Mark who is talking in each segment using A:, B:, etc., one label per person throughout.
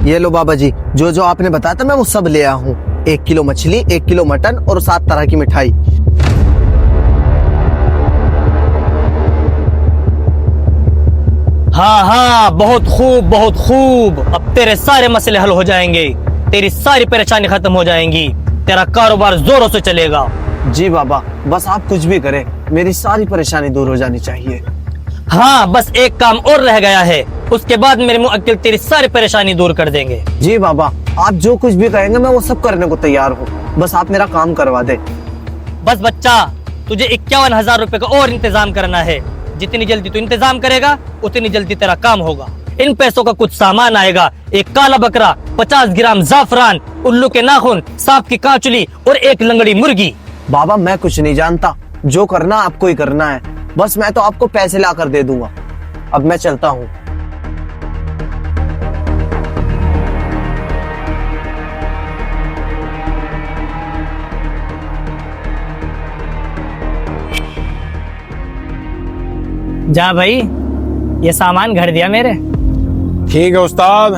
A: ये लो बाबा जी, जो जो आपने बताया था मैं वो सब ले आया हूँ। 1 किलो मछली, 1 किलो मटन और 7 तरह की मिठाई।
B: हाँ हाँ, बहुत खूब बहुत खूब। अब तेरे सारे मसले हल हो जाएंगे, तेरी सारी परेशानी खत्म हो जाएंगी, तेरा कारोबार जोरों से चलेगा।
A: जी बाबा, बस आप कुछ भी करें, मेरी सारी परेशानी दूर हो जानी चाहिए।
B: हाँ, बस एक काम और रह गया है, उसके बाद मेरे मुअक्किल तेरी सारी परेशानी दूर कर देंगे।
A: जी बाबा, आप जो कुछ भी कहेंगे मैं वो सब करने को तैयार हूँ, बस आप मेरा काम करवा दे।
B: बस बच्चा, तुझे 51,000 रुपए का और इंतजाम करना है। जितनी जल्दी तू इंतजाम करेगा उतनी जल्दी तेरा काम होगा। इन पैसों का कुछ सामान आएगा, एक काला बकरा, 50 ग्राम जाफरान, उल्लू के नाखून, सांप की कांचुली और एक लंगड़ी मुर्गी।
A: बाबा मैं कुछ नहीं जानता, जो करना आपको ही करना है, बस मैं तो आपको पैसे ला कर दे दूंगा। अब मैं चलता हूँ।
B: जा भाई, ये सामान घर दिया मेरे।
C: ठीक है उस्ताद,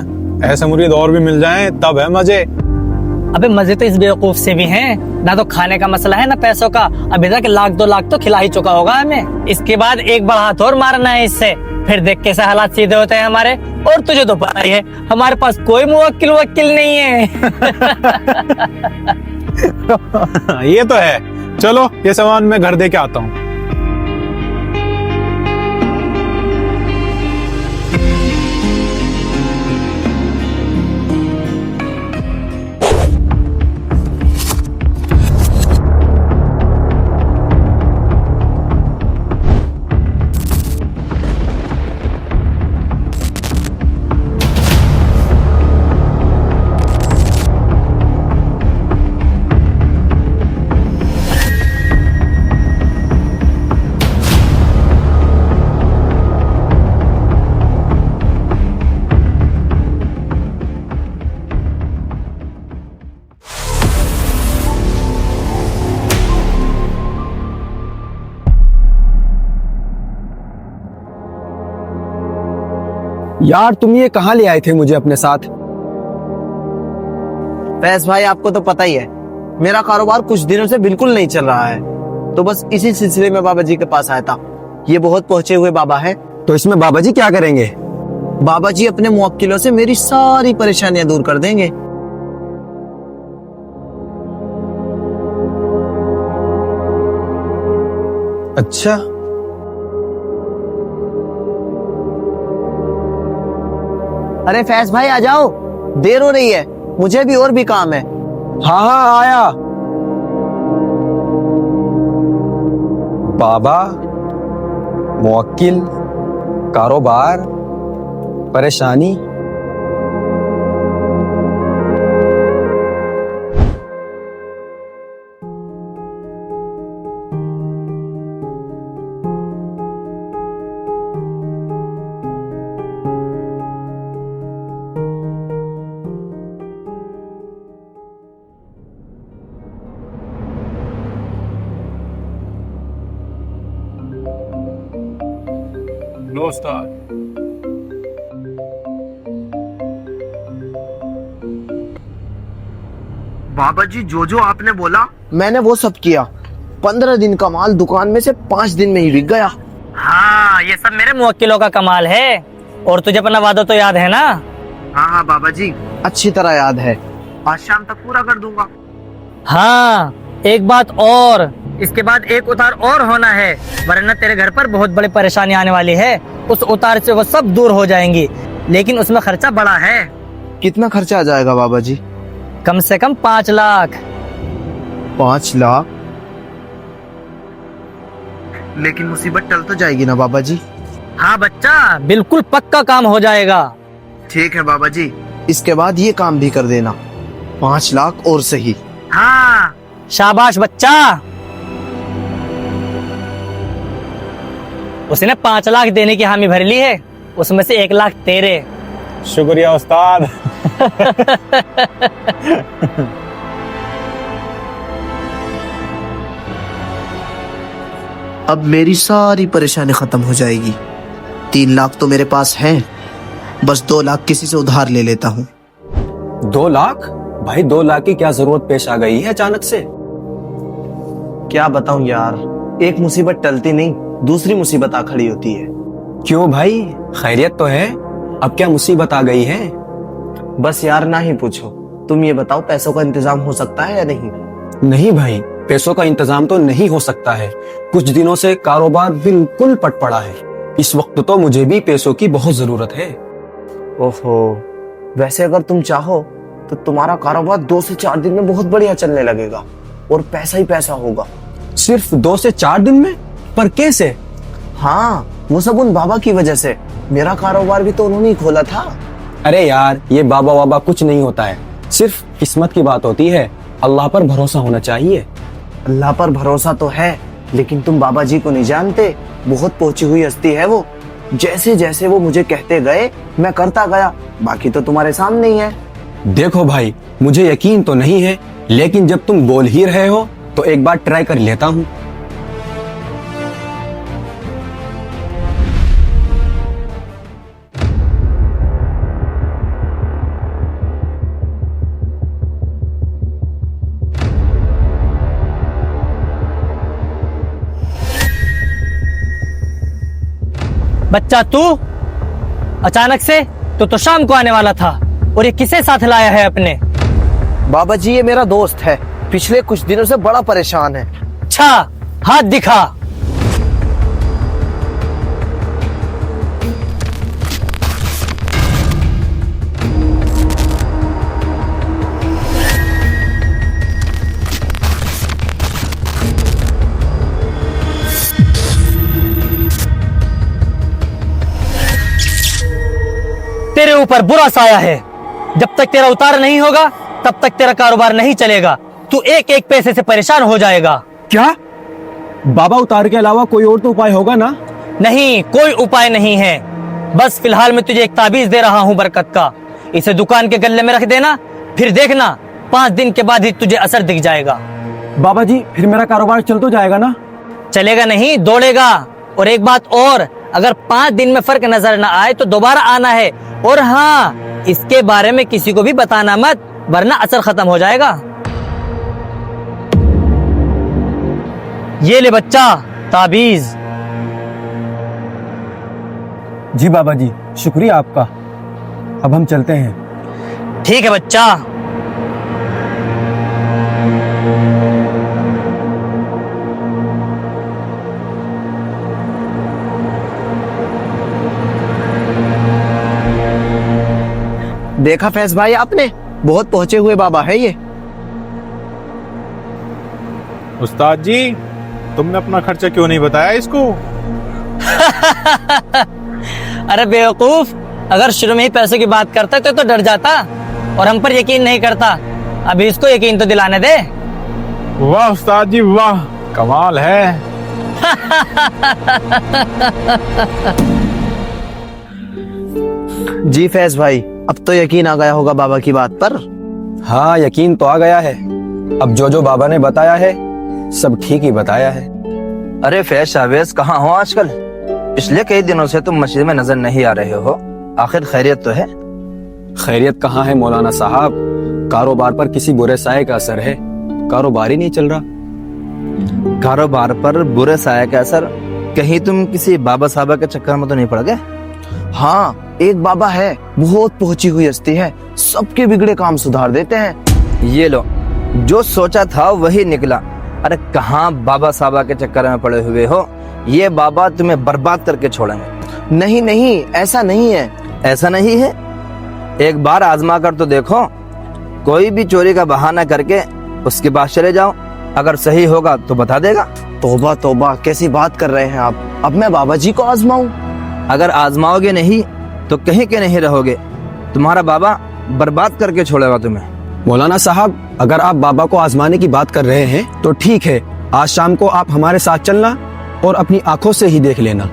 C: ऐसे मुरीद और भी मिल जाएं तब है मजे।
B: अबे मजे तो इस बेवकूफ से भी हैं, ना तो खाने का मसला है ना पैसों का। अभी तक 1,00,000-2,00,000 तो खिला ही चुका होगा हमें। इसके बाद एक बार हाथ और मारना है इससे, फिर देख कैसे हालात सीधे होते हैं हमारे। और तुझे तो पता ही है हमारे पास कोई मुवक्किल वक्किल नहीं है।
C: ये तो है। चलो ये सामान मैं घर दे के आता हूँ।
D: यार तुम ये कहाँ ले आए थे मुझे अपने साथ?
A: फैज भाई, आपको तो पता ही है मेरा कारोबार कुछ दिनों से बिल्कुल नहीं चल रहा है, तो बस इसी सिलसिले में बाबा जी के पास आया था। ये बहुत पहुंचे हुए बाबा है।
D: तो इसमें बाबा जी क्या करेंगे?
A: बाबा जी अपने मुवक्किलों से मेरी सारी परेशानियां दूर कर देंगे।
D: अच्छा,
A: अरे फैज भाई आ जाओ, देर हो रही है, मुझे भी और भी काम है।
D: हाँ हाँ आया। बाबा, मुवक्किल, कारोबार, परेशानी।
C: लो उस्ताद।
A: बाबा जी जो जो आपने बोला मैंने वो सब किया। 15 दिन का माल दुकान में से 5 दिन में ही बिक गया।
B: हाँ, ये सब मेरे मुवक्किलों का कमाल है। और तुझे अपना वादा तो याद है ना?
A: हाँ हाँ बाबा जी, अच्छी तरह याद है, आज शाम तक पूरा कर दूंगा।
B: हाँ, एक बात और, इसके बाद एक उतार और होना है, वरना तेरे घर पर बहुत बड़ी परेशानी आने वाली है। उस उतार से वो सब दूर हो जाएंगी, लेकिन उसमें खर्चा बड़ा है।
A: कितना खर्चा आ जाएगा बाबा जी?
B: कम से कम 5 लाख।
A: 5 लाख? लेकिन मुसीबत टल तो जाएगी ना बाबा जी?
B: हाँ बच्चा, बिल्कुल पक्का काम हो जाएगा।
A: ठीक है बाबा जी, इसके बाद ये काम भी कर देना। 5 लाख और सही।
B: हाँ, शाबाश बच्चा। उसने 5 लाख देने की हामी भर ली है, उसमें से 1 लाख तेरे।
C: शुक्रिया उस्ताद।
A: अब मेरी सारी परेशानी खत्म हो जाएगी। 3 लाख तो मेरे पास हैं, बस 2 लाख किसी से उधार ले लेता हूँ।
D: 2 लाख? भाई 2 लाख की क्या जरूरत पेश आ गई है अचानक से?
A: क्या बताऊं यार, एक मुसीबत टलती नहीं, दूसरी मुसीबत आ खड़ी होती है।
D: क्यों भाई, खैरियत तो है? अब क्या मुसीबत आ गई है?
A: बस यार ना ही पूछो। तुम ये बताओ, पैसों का इंतजाम हो सकता है या नहीं?
D: नहीं भाई, पैसों का इंतजाम तो नहीं हो सकता है। कुछ दिनों से कारोबार बिल्कुल पट पड़ा है। इस वक्त तो मुझे भी पैसों की बहुत जरूरत है।
A: ओहो, वैसे अगर तुम चाहो तो तुम्हारा कारोबार 2 से 4 दिन में बहुत बढ़िया चलने लगेगा और पैसा ही पैसा होगा।
D: सिर्फ 2 से 4 दिन में? पर कैसे?
A: हाँ, वो सब उन बाबा की वजह से। मेरा कारोबार भी तो उन्होंने ही खोला था।
D: अरे यार, ये बाबा वाबा कुछ नहीं होता है, सिर्फ किस्मत की बात होती है। अल्लाह पर भरोसा होना चाहिए।
A: अल्लाह पर भरोसा तो है, लेकिन तुम बाबा जी को नहीं जानते। बहुत पहुंची हुई हस्ती है वो। जैसे जैसे वो मुझे कहते गए मैं करता गया, बाकी तो तुम्हारे सामने ही है।
D: देखो भाई, मुझे यकीन तो नहीं है, लेकिन जब तुम बोल ही रहे हो तो एक बार ट्राई कर लेता हूँ।
B: बच्चा तू अचानक से तो शाम को आने वाला था, और ये किसे साथ लाया है अपने?
A: बाबा जी, ये मेरा दोस्त है, पिछले कुछ दिनों से बड़ा परेशान है।
B: अच्छा, हाथ दिखा। तेरे ऊपर बुरा साया है। जब तक तेरा उतार नहीं होगा तब तक तेरा कारोबार नहीं चलेगा। तू एक एक पैसे से परेशान हो जाएगा।
D: क्या? बाबा उतार के अलावा कोई और तो उपाय होगा ना?
B: नहीं, कोई उपाय नहीं है। बस फिलहाल मैं तुझे एक ताबीज दे रहा हूँ बरकत का। इसे दुकान के गल्ले में रख देना, फिर देखना 5 दिन के बाद ही तुझे असर दिख जाएगा।
D: बाबा जी, फिर मेरा कारोबार चल तो जाएगा ना?
B: चलेगा नहीं, दौड़ेगा। और एक बात और, अगर 5 दिन में फर्क नजर न आए तो दोबारा आना है। और हाँ, इसके बारे में किसी को भी बताना मत, वरना असर खत्म हो जाएगा। ये ले बच्चा, ताबीज।
D: जी बाबा जी, शुक्रिया आपका। अब हम चलते हैं।
B: ठीक है बच्चा।
A: देखा फैज भाई आपने, बहुत पहुंचे हुए बाबा है ये।
C: उस्ताद जी, तुमने अपना खर्चा क्यों नहीं बताया इसको?
B: अरे बेवकूफ, अगर शुरू में ही पैसों की बात करता तो डर जाता और हम पर यकीन नहीं करता। अभी इसको यकीन तो दिलाने दे।
C: वाह उस्ताद जी, वाह, कमाल है।
A: जी फैज भाई, अब तो यकीन आ गया होगा बाबा की बात पर।
D: हाँ, यकीन तो आ गया है। अब जो जो बाबा ने बताया है सब ठीक ही बताया है।
E: अरे फैज शाहवेज, कहाँ हो आजकल? पिछले कई दिनों से तुम मस्जिद में नजर नहीं आ रहे हो। आखिर खैरियत तो है?
D: खैरियत कहाँ है मौलाना साहब, कारोबार पर किसी बुरे साये का असर है। कारोबार ही नहीं चल रहा।
E: कारोबार पर बुरे साया का असर? कहीं तुम किसी बाबा साहब के चक्कर में तो नहीं पड़ गए?
A: हाँ, एक बाबा है, बहुत पहुंची हुई हस्ती है, सबके बिगड़े काम सुधार देते हैं।
E: ये लो, जो सोचा था वही निकला। अरे कहाँ बाबा साहब के चक्कर में पड़े हुए हो, ये बाबा तुम्हें बर्बाद करके छोड़ेंगे।
A: नहीं नहीं, ऐसा नहीं है।
E: ऐसा नहीं है? एक बार आजमा कर तो देखो। कोई भी चोरी का बहाना करके उसके पास चले जाओ, अगर सही होगा तो बता देगा।
A: तौबा तौबा, कैसी बात कर रहे हैं आप। अब मैं बाबा जी को आजमाऊं?
E: अगर आजमाओगे नहीं तो कहीं के नहीं रहोगे। तुम्हारा बाबा बर्बाद करके छोड़ेगा तुम्हें।
D: मौलाना साहब, अगर आप बाबा को आजमाने की बात कर रहे हैं तो ठीक है, आज शाम को आप हमारे साथ चलना और अपनी आंखों से ही देख लेना।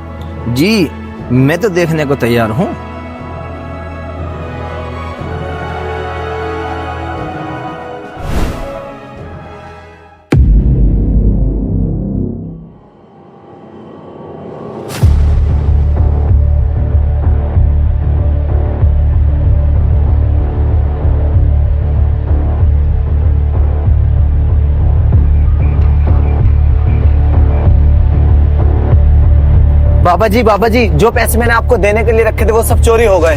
E: जी, मैं तो देखने को तैयार हूँ।
A: बाबा जी जो पैसे मैंने आपको देने के लिए रखे थे वो सब चोरी हो गए।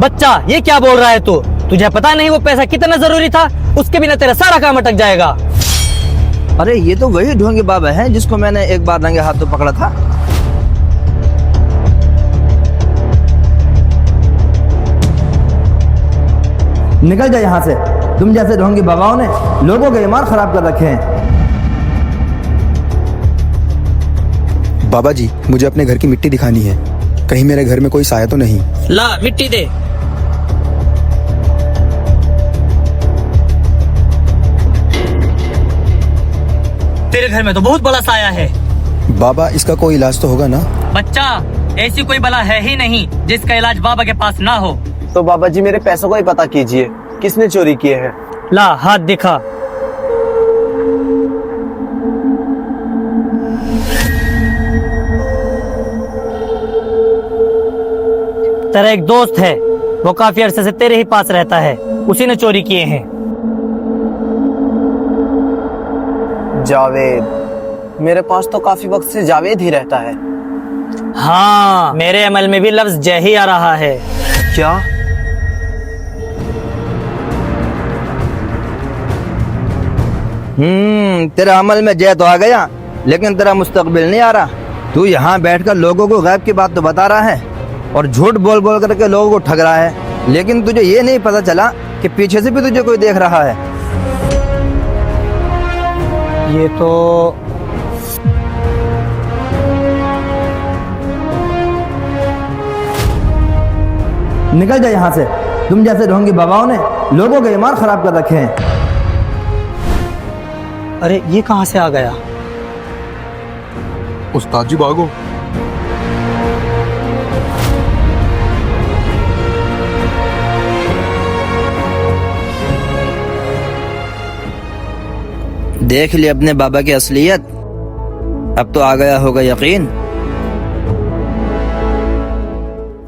B: बच्चा ये क्या बोल रहा है तू? तुझे पता नहीं वो पैसा कितना जरूरी था? उसके बिना तेरा सारा काम अटक जाएगा।
E: अरे ये तो वही ढोंगी बाबा है जिसको मैंने एक बार नंगे हाथों पकड़ा था। निकल जा यहाँ से। तुम जैसे ढोंगी बाबाओं ने लोगों के ईमान खराब कर रखे हैं।
F: बाबा जी मुझे अपने घर की मिट्टी दिखानी है, कहीं मेरे घर में कोई साया तो नहीं।
B: ला मिट्टी दे। तेरे घर में तो बहुत बड़ा साया है।
F: बाबा इसका कोई इलाज तो होगा ना?
B: बच्चा ऐसी कोई बला है ही नहीं जिसका इलाज बाबा के पास ना हो।
A: तो बाबा जी मेरे पैसों का ही पता कीजिए, किसने चोरी किए हैं?
B: ला हाथ दिखा। तेरा एक दोस्त है, वो काफी अरसे से तेरे ही पास रहता है, उसी ने चोरी किए हैं।
A: जावेद, मेरे पास तो काफी वक्त से जावेद ही रहता है।
B: हाँ मेरे अमल में भी लफ्ज जय ही आ रहा है।
A: क्या?
E: तेरा अमल में जय तो आ गया, लेकिन तेरा मुस्तकबिल नहीं आ रहा। तू यहाँ बैठकर लोगों को गैब की बात तो बता रहा है और झूठ बोल बोल करके लोगों को ठग रहा है, लेकिन तुझे ये नहीं पता चला कि पीछे से भी तुझे कोई देख रहा है।
B: ये तो
E: निकल जा यहाँ से। तुम जैसे ढोंगी बाबाओं ने लोगों के ईमान खराब कर रखे हैं।
B: अरे ये कहाँ से आ गया?
F: उस्ताद जी भागो।
E: देख लिए अपने बाबा की असलियत, अब तो आ गया होगा यकीन।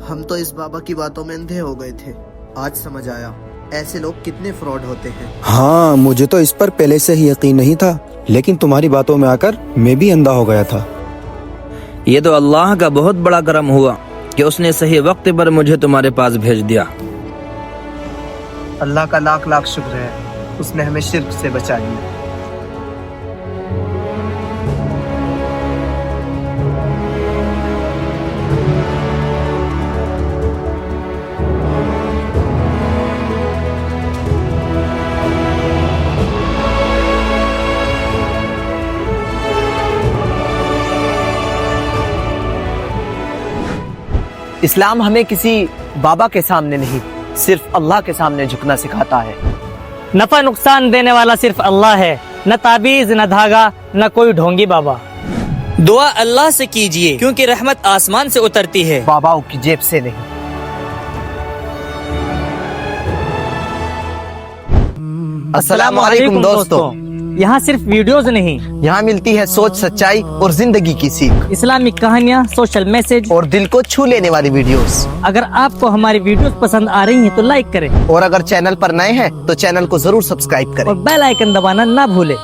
G: हम तो इस बाबा की बातों में अंधे हो गए थे, आज समझ आया ऐसे लोग कितने फ्रॉड होते हैं।
F: हाँ मुझे तो इस पर पहले से ही यकीन नहीं था, लेकिन तुम्हारी बातों में आकर मैं भी अंधा हो गया था।
E: ये तो अल्लाह का बहुत बड़ा करम हुआ कि उसने सही वक्त पर मुझे तुम्हारे पास भेज दिया।
A: अल्लाह का लाख लाख शुक्र है, उसने हमें शिर्क से बचा लिया। इस्लाम हमें किसी बाबा के सामने नहीं, सिर्फ अल्लाह के सामने झुकना सिखाता है।
B: नफा नुकसान देने वाला सिर्फ अल्लाह है, न ताबीज न धागा न कोई ढोंगी बाबा। दुआ अल्लाह से कीजिए क्योंकि रहमत आसमान से उतरती है,
A: बाबाओं की जेब से नहीं। अस्सलाम वालेकुम दोस्तों,
B: यहाँ सिर्फ वीडियोस नहीं,
A: यहाँ मिलती है सोच, सच्चाई और जिंदगी की सीख
B: इस्लामिक कहानियाँ, सोशल मैसेज
A: और दिल को छू लेने वाली वीडियोस।
B: अगर आपको हमारी वीडियोस पसंद आ रही हैं तो लाइक करें
A: और अगर चैनल पर नए हैं तो चैनल को जरूर सब्सक्राइब करें।
B: और बेल आइकन दबाना ना भूलें।